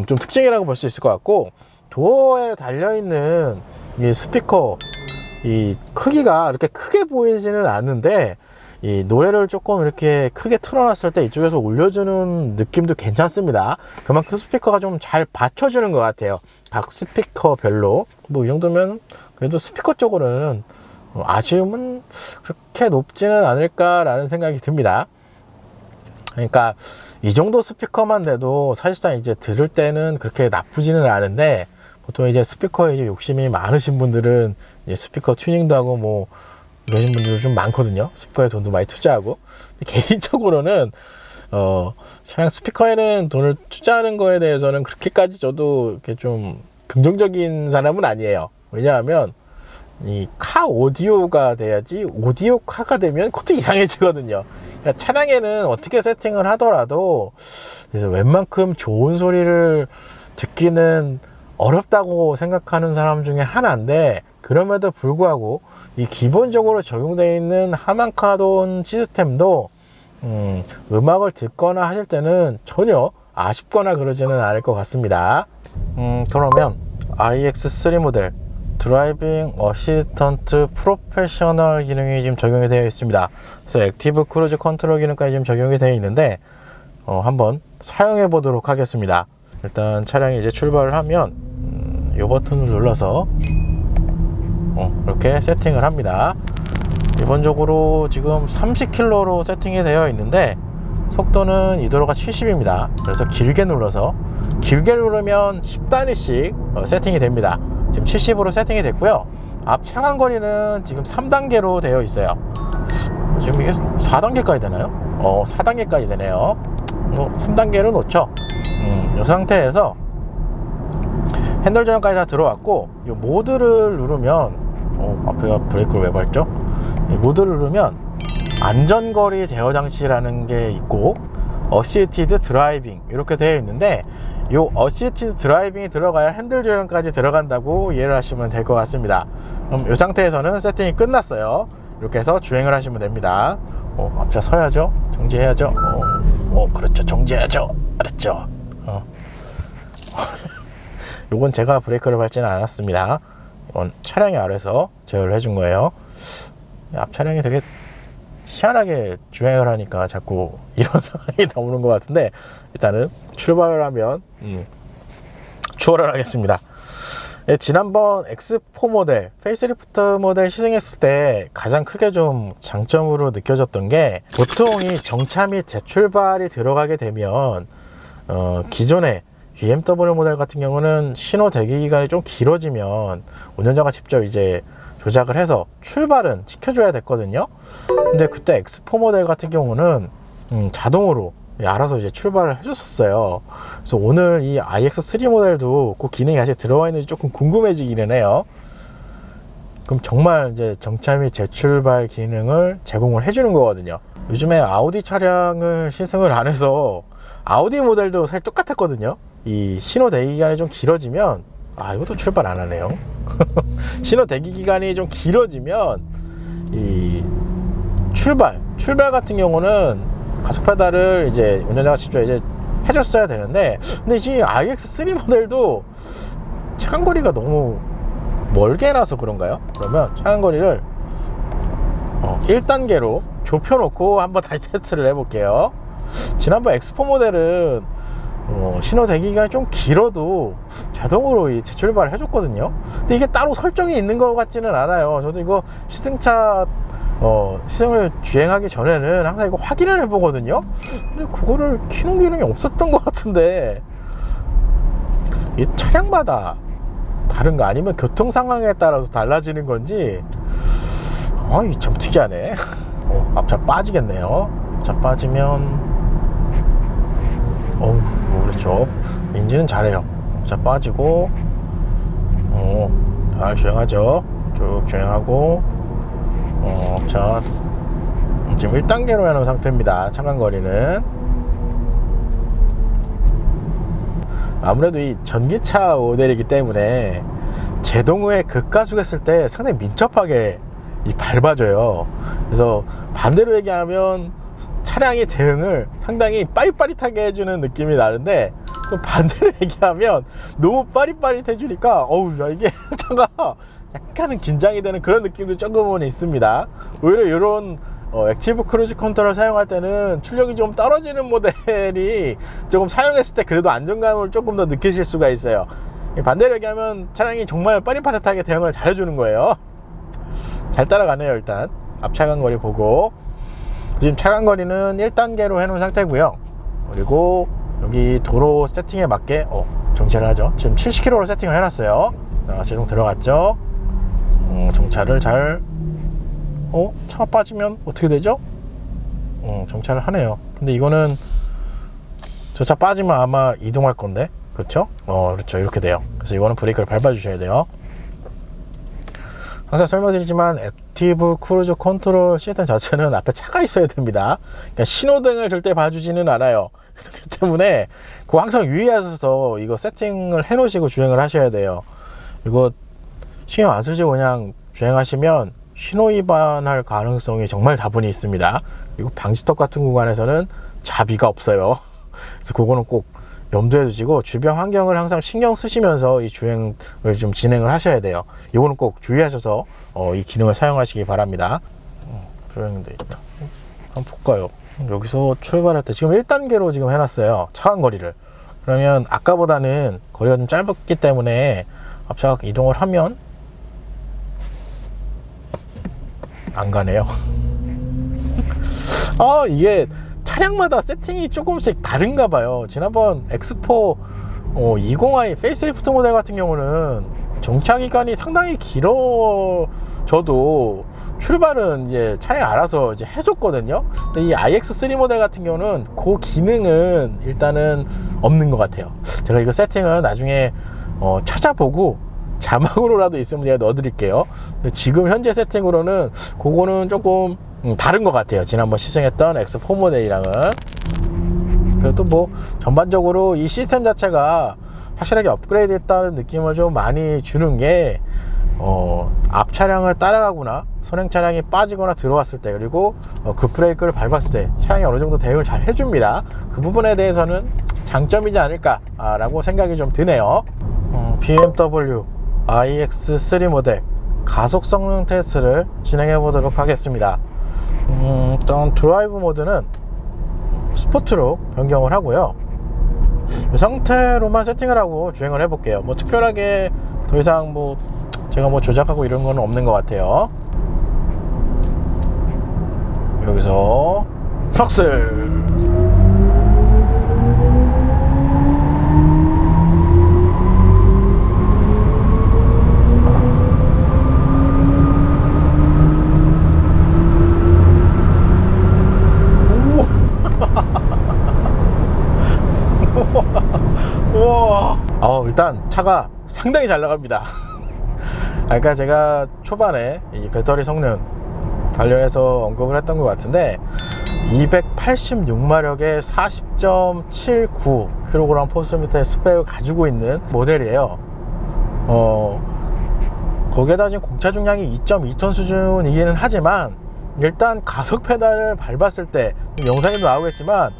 특징이라고 볼 수 있을 것 같고, 도어에 달려있는 이 스피커 이 크기가 이렇게 크게 보이지는 않는데, 이 노래를 조금 이렇게 크게 틀어놨을 때 이쪽에서 올려주는 느낌도 괜찮습니다. 그만큼 스피커가 좀 잘 받쳐주는 것 같아요. 각 스피커별로. 뭐 이 정도면 그래도 스피커 쪽으로는 아쉬움은 그렇게 높지는 않을까라는 생각이 듭니다. 그러니까 이 정도 스피커만 돼도 사실상 이제 들을 때는 그렇게 나쁘지는 않은데, 보통 이제 스피커에 이제 욕심이 많으신 분들은 이제 스피커 튜닝도 하고 뭐 이러신 분들이 좀 많거든요. 스피커에 돈도 많이 투자하고. 개인적으로는 차량 스피커에는 돈을 투자하는 거에 대해서는 그렇게까지 저도 이렇게 좀 긍정적인 사람은 아니에요. 왜냐하면 이 카 오디오가 돼야지, 오디오 카가 되면 그것도 이상해지거든요. 그러니까 차량에는 어떻게 세팅을 하더라도 그래서 웬만큼 좋은 소리를 듣기는 어렵다고 생각하는 사람 중에 하나인데, 그럼에도 불구하고 이 기본적으로 적용되어 있는 하만카돈 시스템도 음악을 듣거나 하실 때는 전혀 아쉽거나 그러지는 않을 것 같습니다. 그러면 iX3 모델 드라이빙 어시스턴트 프로페셔널 기능이 지금 적용이 되어 있습니다. 그래서 액티브 크루즈 컨트롤 기능까지 지금 적용이 되어 있는데, 한번 사용해 보도록 하겠습니다. 일단 차량이 이제 출발을 하면 이 버튼을 눌러서 이렇게 세팅을 합니다. 기본적으로 지금 30km로 세팅이 되어 있는데, 속도는 이도로가 70입니다. 그래서 길게 눌러서, 길게 누르면 10단위씩 세팅이 됩니다. 지금 70으로 세팅이 됐고요. 앞 차간거리는 지금 3단계로 되어 있어요. 지금 이게 4단계까지 되나요? 4단계까지 되네요. 3단계를 놓죠. 이 상태에서 핸들 조정까지 다 들어왔고, 이 모드를 누르면, 앞에가 브레이크를 왜 밟죠? 이 모드를 누르면 안전거리 제어 장치라는 게 있고, 어시스티드 드라이빙 이렇게 되어 있는데, 이 어시스티드 드라이빙이 들어가야 핸들 조정까지 들어간다고 이해를 하시면 될 것 같습니다. 그럼 이 상태에서는 세팅이 끝났어요. 이렇게 해서 주행을 하시면 됩니다. 앞차 서야죠. 정지해야죠. 그렇죠. 정지해야죠. 알았죠. 요건 제가 브레이크를 밟지는 않았습니다. 이건 차량이 아래서 제어를 해준 거예요. 앞 차량이 되게 희한하게 주행을 하니까 자꾸 이런 상황이 나오는 것 같은데, 일단은 출발을 하면 추월을 하겠습니다. 지난번 X4 모델 페이스리프트 모델 시승했을 때 가장 크게 좀 장점으로 느껴졌던 게, 보통 이 정차 및 재출발이 들어가게 되면 기존에 BMW 모델 같은 경우는 신호 대기 기간이 좀 길어지면 운전자가 직접 이제 조작을 해서 출발은 시켜줘야 됐거든요. 근데 그때 X4 모델 같은 경우는 자동으로 알아서 이제 출발을 해줬었어요. 그래서 오늘 이 iX3 모델도 그 기능이 아직 들어와 있는지 조금 궁금해지기는 해요. 그럼 정말 이제 정차 및 재출발 기능을 제공을 해주는 거거든요. 요즘에 아우디 차량을 시승을 안 해서 아우디 모델도 사실 똑같았거든요. 이 신호 대기 기간이 좀 길어지면, 이것도 출발 안 하네요. 신호 대기 기간이 좀 길어지면 이 출발 같은 경우는 가속 페달을 이제 운전자가 직접 이제 해줬어야 되는데, 근데 이 iX3 모델도 차간거리가 너무 멀게 나서 그런가요? 그러면 차간거리를 1단계로 좁혀놓고 한번 다시 테스트를 해볼게요. 지난번 X4 모델은 신호 대기가 좀 길어도 자동으로 이 재출발을 해줬거든요. 근데 이게 따로 설정이 있는 것 같지는 않아요. 저도 이거 시승차 시승을 주행하기 전에는 항상 이거 확인을 해보거든요. 근데 그거를 켜놓은 기능이 없었던 것 같은데, 이 차량마다 다른가 아니면 교통 상황에 따라서 달라지는 건지 참 특이하네. 앞차 빠지겠네요. 차 빠지면 그렇죠. 인지는 잘해요. 차 빠지고 잘 주행하죠. 쭉 주행하고 자 지금 1단계로 해놓은 상태입니다. 차간거리는 아무래도 이 전기차 모델이기 때문에 제동 후에 급가속했을 때 상당히 민첩하게 밟아줘요. 그래서 반대로 얘기하면 차량의 대응을 상당히 빠릿빠릿하게 해주는 느낌이 나는데, 또 반대로 얘기하면 너무 빠릿빠릿해 주니까 이게 차가 약간은 긴장이 되는 그런 느낌도 조금은 있습니다. 오히려 이런 액티브 크루즈 컨트롤을 사용할 때는 출력이 좀 떨어지는 모델이 조금 사용했을 때 그래도 안정감을 조금 더 느끼실 수가 있어요. 반대로 얘기하면 차량이 정말 빠릿빠릿하게 대응을 잘 해주는 거예요. 잘 따라가네요. 일단 앞 차간거리 보고, 지금 차간거리는 1단계로 해놓은 상태고요. 그리고 여기 도로 세팅에 맞게 정차를 하죠. 지금 70km로 세팅을 해놨어요. 제동 들어갔죠. 정차를 잘 차가 빠지면 어떻게 되죠? 정차를 하네요. 근데 이거는 저 차 빠지면 아마 이동할 건데, 그렇죠? 그렇죠. 이렇게 돼요. 그래서 이거는 브레이크를 밟아 주셔야 돼요. 항상 설명드리지만 액티브 크루즈 컨트롤 시스템 자체는 앞에 차가 있어야 됩니다. 그러니까 신호등을 절대 봐주지는 않아요. 그렇기 때문에 그거 항상 유의하셔서 이거 세팅을 해 놓으시고 주행을 하셔야 돼요. 이거 신경 안 쓰시고 그냥 주행하시면 신호 위반할 가능성이 정말 다분히 있습니다. 그리고 방지턱 같은 구간에서는 자비가 없어요. 그래서 그거는 꼭 염두에 두시고 주변 환경을 항상 신경 쓰시면서 이 주행을 좀 진행을 하셔야 돼요. 이거는 꼭 주의하셔서 이 기능을 사용하시기 바랍니다. 주행 데이터 한번 볼까요? 여기서 출발할 때 지금 1단계로 지금 해놨어요. 차간거리를. 그러면 아까보다는 거리가 좀 짧았기 때문에 앞차가 이동을 하면 안 가네요. 이게 차량마다 세팅이 조금씩 다른가 봐요. 지난번 X4 20i 페이스리프트 모델 같은 경우는 정차 기간이 상당히 길어져도 출발은 이제 차량이 알아서 이제 해줬거든요. 근데 이 iX3 모델 같은 경우는 그 기능은 일단은 없는 것 같아요. 제가 이거 세팅은 나중에 찾아보고 자막으로라도 있으면 제가 넣어드릴게요. 지금 현재 세팅으로는 그거는 조금 다른 것 같아요. 지난번 시승했던 X4 모델이랑은. 그래도 뭐 전반적으로 이 시스템 자체가 확실하게 업그레이드 했다는 느낌을 좀 많이 주는 게 앞 차량을 따라가거나 선행 차량이 빠지거나 들어왔을 때, 그리고 급브레이크를 밟았을 때 차량이 어느 정도 대응을 잘 해줍니다. 그 부분에 대해서는 장점이지 않을까 라고 생각이 좀 드네요. BMW iX3 모델 가속 성능 테스트를 진행해 보도록 하겠습니다. 일단 드라이브 모드는 스포트로 변경을 하고요. 이 상태로만 세팅을 하고 주행을 해 볼게요. 뭐 특별하게 더 이상 뭐 제가 뭐 조작하고 이런 건 없는 것 같아요. 여기서 팍슬. 우와. 일단 차가 상당히 잘 나갑니다. 아까 제가 초반에 이 배터리 성능 관련해서 언급을 했던 것 같은데 286마력의 40.79kg 포스미터의 스펙을 가지고 있는 모델이에요. 거기에다 지금 공차 중량이 2.2톤 수준이기는 하지만 일단 가속 페달을 밟았을 때 영상에도 나오겠지만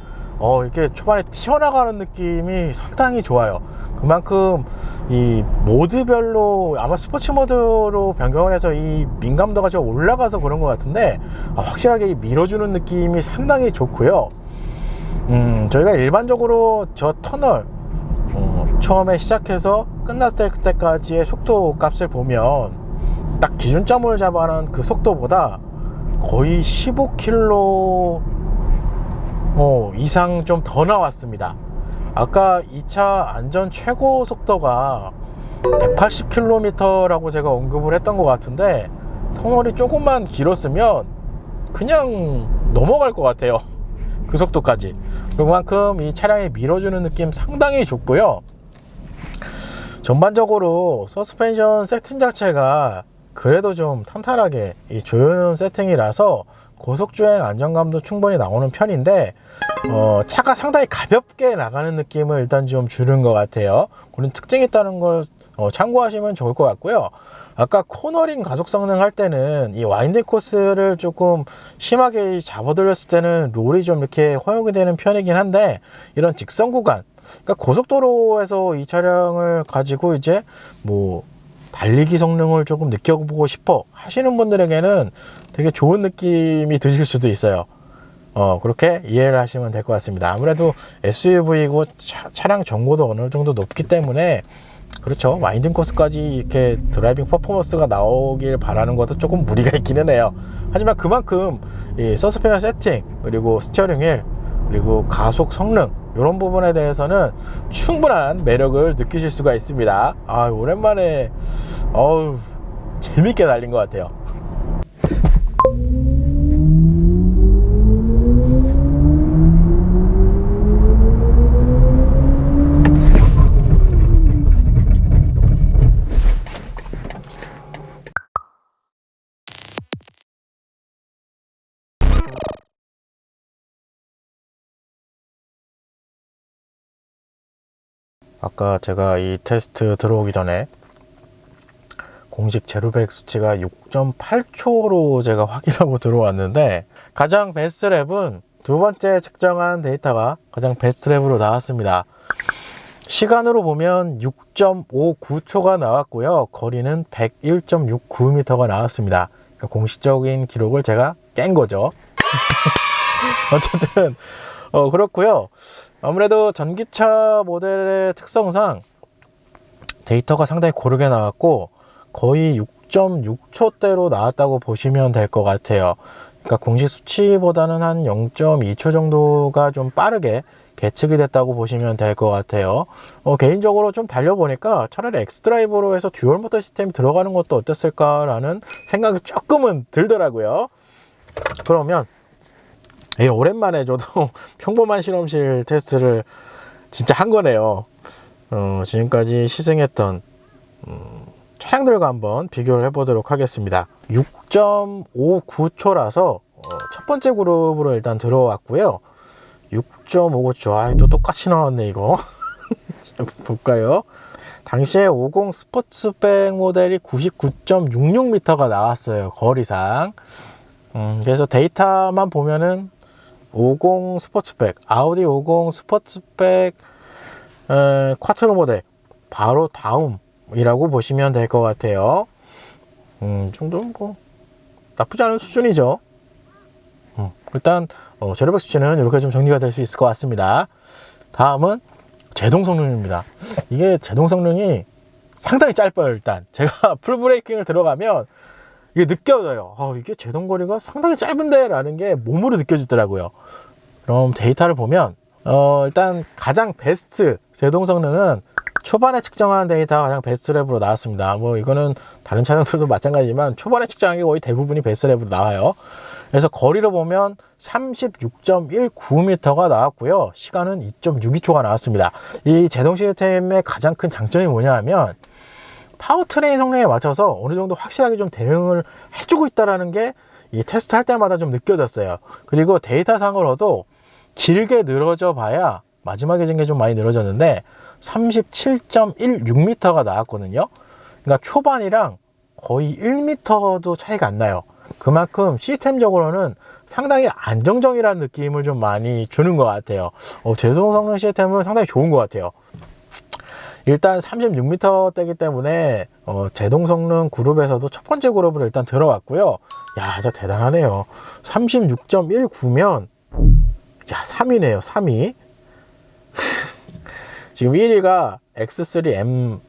이렇게 초반에 튀어나가는 느낌이 상당히 좋아요. 그만큼 이 모드별로 아마 스포츠 모드로 변경을 해서 이 민감도가 좀 올라가서 그런 것 같은데 확실하게 밀어주는 느낌이 상당히 좋고요. 저희가 일반적으로 저 터널 처음에 시작해서 끝났을 때까지의 속도 값을 보면 딱 기준점을 잡아놓은 그 속도보다 거의 15km 이상 좀 더 나왔습니다. 아까 2차 안전 최고 속도가 180km라고 제가 언급을 했던 것 같은데 터널이 조금만 길었으면 그냥 넘어갈 것 같아요. 그 속도까지. 그만큼 이 차량이 밀어주는 느낌 상당히 좋고요. 전반적으로 서스펜션 세팅 자체가 그래도 좀 탄탄하게 이 조여놓은 세팅이라서 고속주행 안정감도 충분히 나오는 편인데 차가 상당히 가볍게 나가는 느낌을 일단 좀 주는 것 같아요. 그런 특징이 있다는 걸 참고하시면 좋을 것 같고요. 아까 코너링 가속 성능 할 때는 이 와인딩 코스를 조금 심하게 잡아들였을 때는 롤이 좀 이렇게 허용이 되는 편이긴 한데 이런 직선 구간, 그러니까 고속도로에서 이 차량을 가지고 이제 뭐 달리기 성능을 조금 느껴보고 싶어 하시는 분들에게는 되게 좋은 느낌이 드실 수도 있어요. 그렇게 이해를 하시면 될 것 같습니다. 아무래도 SUV고 차량 정보도 어느 정도 높기 때문에 그렇죠. 와인딩 코스까지 이렇게 드라이빙 퍼포먼스가 나오길 바라는 것도 조금 무리가 있기는 해요. 하지만 그만큼 이 서스펜션 세팅, 그리고 스티어링 휠, 그리고 가속 성능 이런 부분에 대해서는 충분한 매력을 느끼실 수가 있습니다. 오랜만에 재밌게 달린 것 같아요. 아까 제가 이 테스트 들어오기 전에 공식 제로백 수치가 6.8초로 제가 확인하고 들어왔는데 가장 베스트 랩은 두 번째 측정한 데이터가 가장 베스트 랩으로 나왔습니다. 시간으로 보면 6.59초가 나왔고요. 거리는 101.69m가 나왔습니다. 그러니까 공식적인 기록을 제가 깬 거죠. 어쨌든 그렇고요. 아무래도 전기차 모델의 특성상 데이터가 상당히 고르게 나왔고 거의 6.6초대로 나왔다고 보시면 될 것 같아요. 그러니까 공식 수치보다는 한 0.2초 정도가 좀 빠르게 계측이 됐다고 보시면 될 것 같아요. 개인적으로 좀 달려보니까 차라리 엑스드라이브로 해서 듀얼 모터 시스템이 들어가는 것도 어땠을까라는 생각이 조금은 들더라고요. 그러면 오랜만에 저도 평범한 실험실 테스트를 진짜 한 거네요. 지금까지 시승했던 차량들과 한번 비교를 해보도록 하겠습니다. 6.59초라서 첫 번째 그룹으로 일단 들어왔고요. 6.59초, 또 똑같이 나왔네 이거. 볼까요? 당시에 50 스포츠백 모델이 99.66m가 나왔어요, 거리상. 그래서 데이터만 보면은 50 스포츠백, 아우디 50 스포츠백 쿼트로 모델 바로 다음이라고 보시면 될 것 같아요. 정도는 뭐 나쁘지 않은 수준이죠. 일단 제로백 수치는 이렇게 좀 정리가 될 수 있을 것 같습니다. 다음은 제동 성능입니다. 이게 제동 성능이 상당히 짧아요. 일단 제가 풀 브레이킹을 들어가면 이게 느껴져요. 이게 제동 거리가 상당히 짧은데 라는 게 몸으로 느껴지더라고요. 그럼 데이터를 보면 일단 가장 베스트 제동 성능은 초반에 측정한 데이터가 가장 베스트 랩으로 나왔습니다. 뭐 이거는 다른 차량들도 마찬가지지만 초반에 측정한 게 거의 대부분이 베스트 랩으로 나와요. 그래서 거리로 보면 36.19m가 나왔고요. 시간은 2.62초가 나왔습니다. 이 제동 시스템의 가장 큰 장점이 뭐냐 하면 파워트레인 성능에 맞춰서 어느 정도 확실하게 좀 대응을 해주고 있다는 게 이 테스트 할 때마다 좀 느껴졌어요. 그리고 데이터상으로도 길게 늘어져 봐야 마지막에 진 게 좀 많이 늘어졌는데 37.16m가 나왔거든요. 그러니까 초반이랑 거의 1m도 차이가 안 나요. 그만큼 시스템적으로는 상당히 안정적이라는 느낌을 좀 많이 주는 것 같아요. 제동 성능 시스템은 상당히 좋은 것 같아요. 일단 36m대이기 때문에 제동 성능 그룹에서도 첫 번째 그룹으로 일단 들어왔고요. 야, 진짜 대단하네요. 36.19면 야, 3위네요. 3위. 지금 1위가 X3M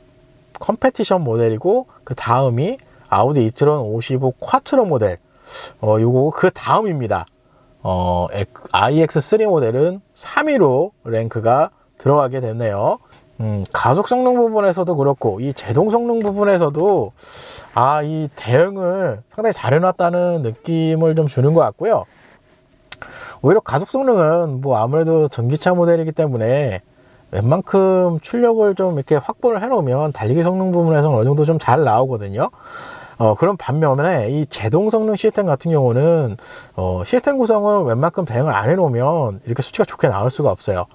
컴페티션 모델이고 그 다음이 아우디 이트론 55 콰트로 모델. 요거 그 다음입니다. iX3 모델은 3위로 랭크가 들어가게 됐네요. 가속 성능 부분에서도 그렇고 이 제동 성능 부분에서도 이 대응을 상당히 잘 해놨다는 느낌을 좀 주는 것 같고요. 오히려 가속 성능은 뭐 아무래도 전기차 모델이기 때문에 웬만큼 출력을 좀 이렇게 확보를 해놓으면 달리기 성능 부분에서는 어느 정도 좀 잘 나오거든요. 그런 반면에 이 제동 성능 시스템 같은 경우는 시스템 구성을 웬만큼 대응을 안 해놓으면 이렇게 수치가 좋게 나올 수가 없어요.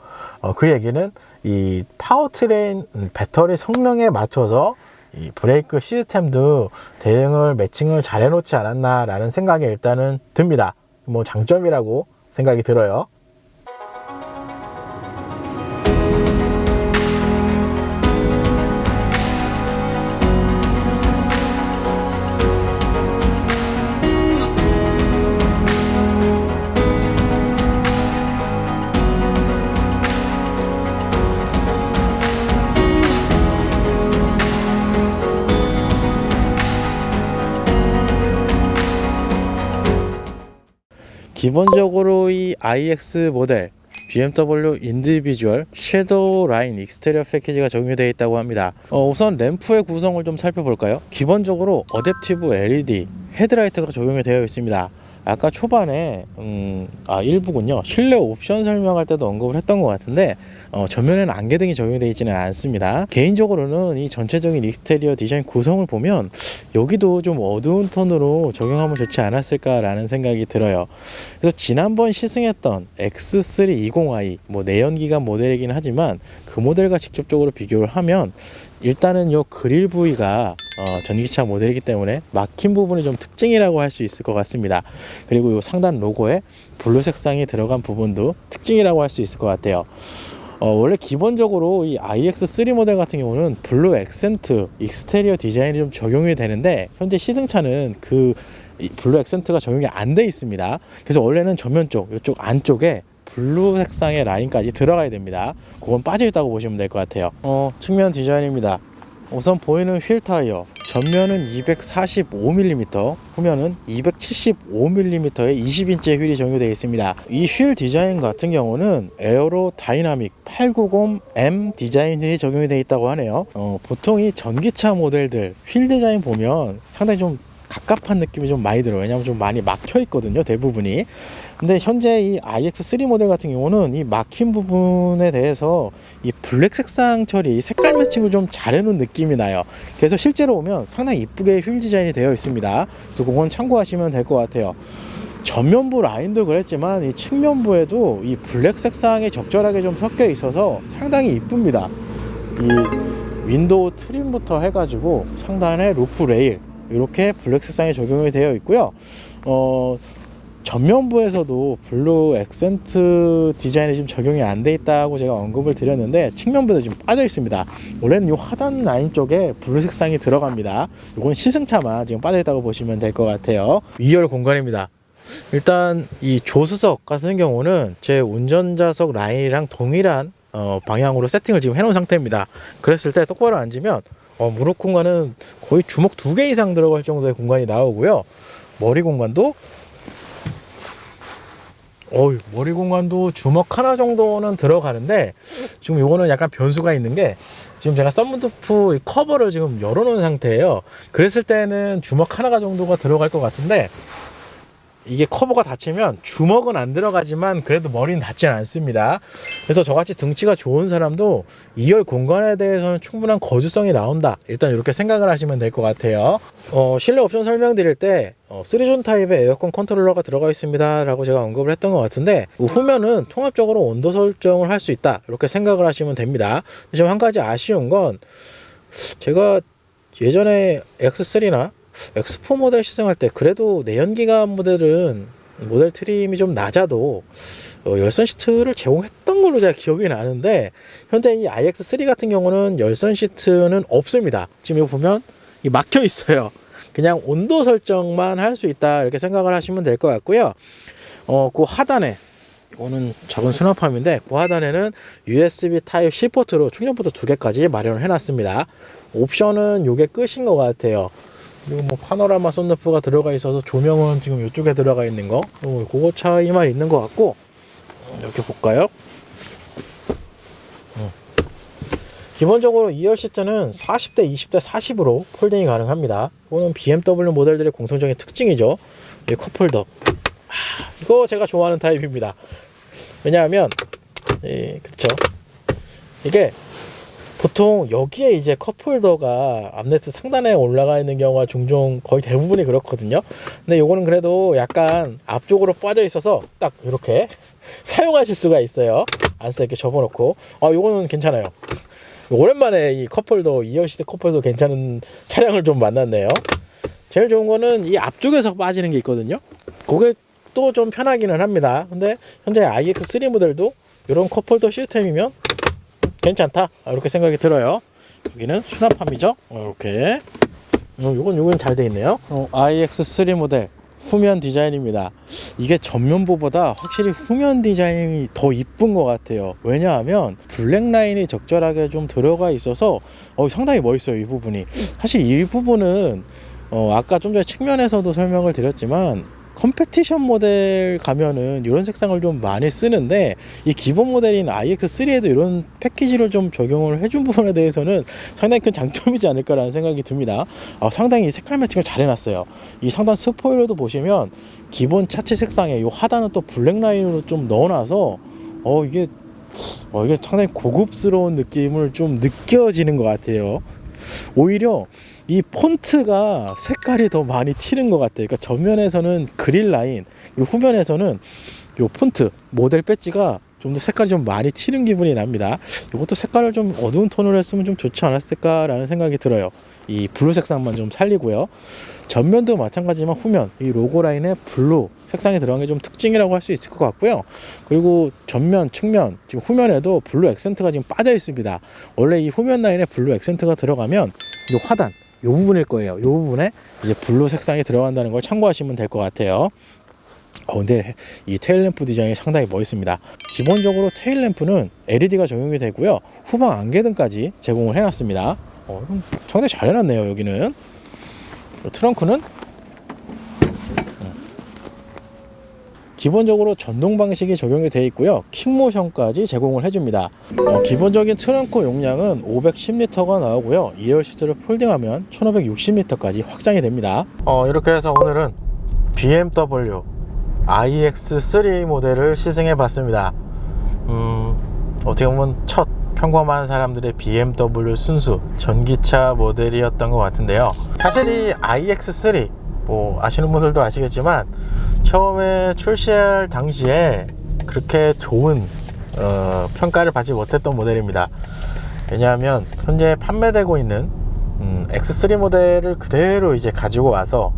그 얘기는 이 파워트레인 배터리 성능에 맞춰서 이 브레이크 시스템도 대응을 매칭을 잘 해놓지 않았나 라는 생각이 일단은 듭니다. 뭐 장점이라고 생각이 들어요. 기본적으로 이 iX 모델 BMW 인디비주얼 섀도우 라인 익스테리어 패키지가 적용이 되어 있다고 합니다. 우선 램프의 구성을 좀 살펴볼까요? 기본적으로 어댑티브 LED 헤드라이트가 적용이 되어 있습니다. 아까 초반에 일부군요. 실내 옵션 설명할 때도 언급을 했던 것 같은데 전면에는 안개등이 적용이 되어 있지는 않습니다. 개인적으로는 이 전체적인 익스테리어 디자인 구성을 보면 여기도 좀 어두운 톤으로 적용하면 좋지 않았을까라는 생각이 들어요. 그래서 지난번 시승했던 X320i 뭐 내연기관 모델이긴 하지만 그 모델과 직접적으로 비교를 하면 일단은 요 그릴 부위가 전기차 모델이기 때문에 막힌 부분이 좀 특징이라고 할 수 있을 것 같습니다. 그리고 요 상단 로고에 블루 색상이 들어간 부분도 특징이라고 할 수 있을 것 같아요. 원래 기본적으로 이 iX3 모델 같은 경우는 블루 액센트 익스테리어 디자인이 좀 적용이 되는데 현재 시승차는 그 블루 액센트가 적용이 안 돼 있습니다. 그래서 원래는 전면 쪽, 이쪽 안쪽에 블루 색상의 라인까지 들어가야 됩니다. 그건 빠져 있다고 보시면 될 것 같아요. 측면 디자인입니다. 우선 보이는 휠 타이어 전면은 245mm, 후면은 275mm의 20인치의 휠이 적용되어 있습니다. 이 휠 디자인 같은 경우는 에어로 다이나믹 890M 디자인 휠이 적용이 되어 있다고 하네요. 보통 이 전기차 모델들 휠 디자인 보면 상당히 좀 갑갑한 느낌이 좀 많이 들어요. 왜냐하면 좀 많이 막혀 있거든요, 대부분이. 근데 현재 이 iX3 모델 같은 경우는 이 막힌 부분에 대해서 이 블랙 색상 처리, 색깔 매칭을 좀 잘 해놓은 느낌이 나요. 그래서 실제로 오면 상당히 이쁘게 휠 디자인이 되어 있습니다. 그래서 그건 참고하시면 될 것 같아요. 전면부 라인도 그랬지만 이 측면부에도 이 블랙 색상이 적절하게 좀 섞여 있어서 상당히 이쁩니다. 이 윈도우 트림부터 해가지고 상단에 루프 레일 이렇게 블랙 색상이 적용이 되어 있고요. 전면부에서도 블루 액센트 디자인이 지금 적용이 안 돼 있다고 제가 언급을 드렸는데 측면부도 지금 빠져 있습니다. 원래는 이 하단 라인 쪽에 블루 색상이 들어갑니다. 이건 시승차만 지금 빠져 있다고 보시면 될 것 같아요. 2열 공간입니다. 일단 이 조수석 같은 경우는 제 운전자석 라인이랑 동일한 방향으로 세팅을 지금 해놓은 상태입니다. 그랬을 때 똑바로 앉으면 무릎 공간은 거의 주먹 2개 이상 들어갈 정도의 공간이 나오고요. 머리 공간도 머리 공간도 주먹 하나 정도는 들어가는데 지금 이거는 약간 변수가 있는 게 지금 제가 썬루프 커버를 지금 열어놓은 상태예요. 그랬을 때는 주먹 하나가 정도가 들어갈 것 같은데 이게 커버가 닫히면 주먹은 안 들어가지만 그래도 머리는 닿지는 않습니다. 그래서 저같이 등치가 좋은 사람도 2열 공간에 대해서는 충분한 거주성이 나온다, 일단 이렇게 생각을 하시면 될 것 같아요. 실내 옵션 설명드릴 때 3존 타입의 에어컨 컨트롤러가 들어가 있습니다 라고 제가 언급을 했던 것 같은데, 후면은 통합적으로 온도 설정을 할 수 있다 이렇게 생각을 하시면 됩니다. 지금 한 가지 아쉬운 건, 제가 예전에 X3나 X4 모델 시승할 때 그래도 내연기관 모델은 모델 트림이 좀 낮아도 열선 시트를 제공했던 걸로 제가 기억이 나는데, 현재 이 iX3 같은 경우는 열선 시트는 없습니다. 지금 이거 보면 이 막혀 있어요. 그냥 온도 설정만 할 수 있다 이렇게 생각을 하시면 될 것 같고요. 그 하단에, 이거는 작은 수납함인데, 그 하단에는 USB 타입 C 포트로 충전포트 2개까지 마련을 해놨습니다. 옵션은 요게 끝인 것 같아요. 그리고 뭐 파노라마 썬루프가 들어가 있어서 조명은 지금 이쪽에 들어가 있는 거, 그거 차이만 있는 것 같고, 이렇게 볼까요? 기본적으로 2열 시트는 40대 20대 40으로 폴딩이 가능합니다. 이거는 BMW 모델들의 공통적인 특징이죠. 이 컵홀더, 이거 제가 좋아하는 타입입니다. 왜냐하면 그렇죠, 이게 보통 여기에 이제 컵홀더가 암레스트 상단에 올라가 있는 경우가 종종 거의 대부분이 그렇거든요. 근데 요거는 그래도 약간 앞쪽으로 빠져 있어서 딱 이렇게 사용하실 수가 있어요. 안서 이렇게 접어놓고, 요거는 괜찮아요. 오랜만에 이 컵홀더, 2열 시트 컵홀더 괜찮은 차량을 좀 만났네요. 제일 좋은 거는 이 앞쪽에서 빠지는 게 있거든요. 그게 또 좀 편하기는 합니다. 근데 현재 iX3 모델도 이런 컵홀더 시스템이면 괜찮다 이렇게 생각이 들어요. 여기는 수납함이죠. 이렇게 요건 잘 돼 있네요. iX3 모델 후면 디자인입니다. 이게 전면부보다 확실히 후면 디자인이 더 이쁜 것 같아요. 왜냐하면 블랙 라인이 적절하게 좀 들어가 있어서 상당히 멋있어요. 이 부분이 사실 이 부분은 아까 좀 전에 측면에서도 설명을 드렸지만, 컴페티션 모델 가면은 이런 색상을 좀 많이 쓰는데, 이 기본 모델인 iX3에도 이런 패키지를 좀 적용을 해준 부분에 대해서는 상당히 큰 장점이지 않을까라는 생각이 듭니다. 상당히 색깔 매칭을 잘 해놨어요. 이 상단 스포일러도 보시면 기본 차체 색상에 이 하단은 또 블랙 라인으로 좀 넣어놔서 이게 상당히 고급스러운 느낌을 좀 느껴지는 것 같아요. 오히려 이 폰트가 색깔이 더 많이 튀는 것 같아요. 그러니까 전면에서는 그릴 라인, 그리고 후면에서는 요 폰트 모델 배지가 좀 더 색깔이 좀 많이 튀는 기분이 납니다. 이것도 색깔을 좀 어두운 톤으로 했으면 좀 좋지 않았을까라는 생각이 들어요. 이 블루 색상만 좀 살리고요. 전면도 마찬가지지만 후면 이 로고 라인에 블루 색상이 들어간 게 좀 특징이라고 할 수 있을 것 같고요. 그리고 전면, 측면, 지금 후면에도 블루 액센트가 지금 빠져 있습니다. 원래 이 후면 라인에 블루 액센트가 들어가면 이 하단 이 부분일 거예요. 이 부분에 이제 블루 색상이 들어간다는 걸 참고하시면 될 것 같아요. 근데 이 테일램프 디자인이 상당히 멋있습니다. 기본적으로 테일램프는 LED가 적용이 되고요. 후방 안개등까지 제공을 해놨습니다. 상당히 잘 해놨네요. 여기는 트렁크는 기본적으로 전동 방식이 적용이 되어 있고요. 킥모션까지 제공을 해줍니다. 기본적인 트렁크 용량은 510L가 나오고요. 2열 시트를 폴딩하면 1560L까지 확장이 됩니다. 이렇게 해서 오늘은 BMW iX3 모델을 시승해 봤습니다. 어떻게 보면 첫 평범한 사람들의 BMW 순수 전기차 모델이었던 것 같은데요. 사실 이 iX3 아시는 분들도 아시겠지만, 처음에 출시할 당시에 그렇게 좋은 평가를 받지 못했던 모델입니다. 왜냐하면 현재 판매되고 있는 X3 모델을 그대로 이제 가지고 와서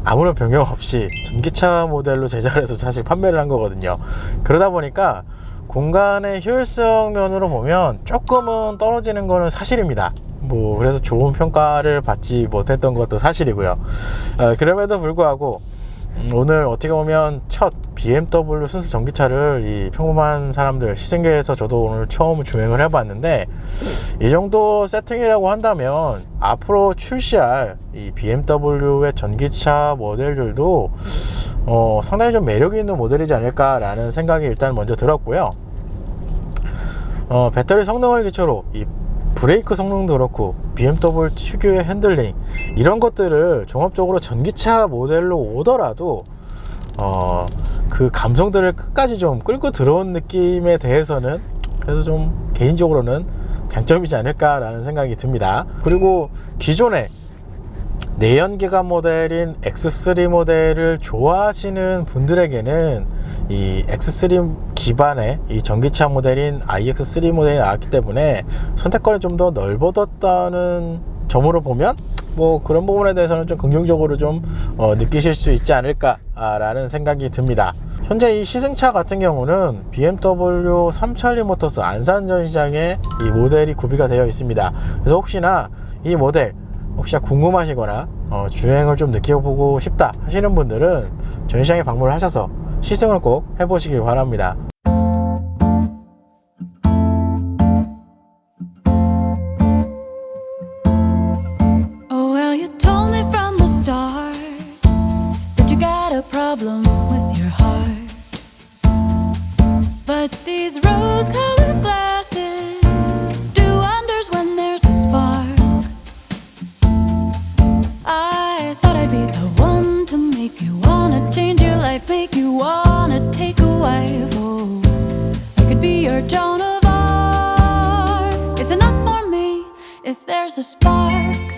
아무런 변경 없이 전기차 모델로 제작을 해서 사실 판매를 한 거거든요. 그러다 보니까 공간의 효율성 면으로 보면 조금은 떨어지는 거는 사실입니다. 그래서 좋은 평가를 받지 못했던 것도 사실이고요. 그럼에도 불구하고 오늘 어떻게 보면 첫 BMW 순수 전기차를 이 평범한 사람들 시승계에서 저도 오늘 처음 주행을 해봤는데, 이 정도 세팅이라고 한다면 앞으로 출시할 이 BMW의 전기차 모델들도 상당히 좀 매력이 있는 모델이지 않을까라는 생각이 일단 먼저 들었고요. 배터리 성능을 기초로 이 브레이크 성능도 그렇고 BMW 특유의 핸들링 이런 것들을 종합적으로 전기차 모델로 오더라도 그 감성들을 끝까지 좀 끌고 들어온 느낌에 대해서는 그래도 좀 개인적으로는 장점이지 않을까라는 생각이 듭니다. 그리고 기존에 내연기관 모델인 X3 모델을 좋아하시는 분들에게는 이 X3 기반의 이 전기차 모델인 iX3 모델이 나왔기 때문에 선택권이 좀 더 넓어졌다는 점으로 보면 뭐 그런 부분에 대해서는 좀 긍정적으로 좀 느끼실 수 있지 않을까라는 생각이 듭니다. 현재 이 시승차 같은 경우는 BMW 3찰리 모터스 안산 전시장에 이 모델이 구비가 되어 있습니다. 그래서 혹시나 이 모델 궁금하시거나 주행을 좀 느껴보고 싶다 하시는 분들은 전시장에 방문을 하셔서 시승을 꼭 해보시길 바랍니다. Problem with your heart, but these rose-colored glasses do wonders when there's a spark. I thought I'd be the one to make you wanna change your life, make you wanna take a wife. Oh, I could be your Joan of Arc. It's enough for me if there's a spark.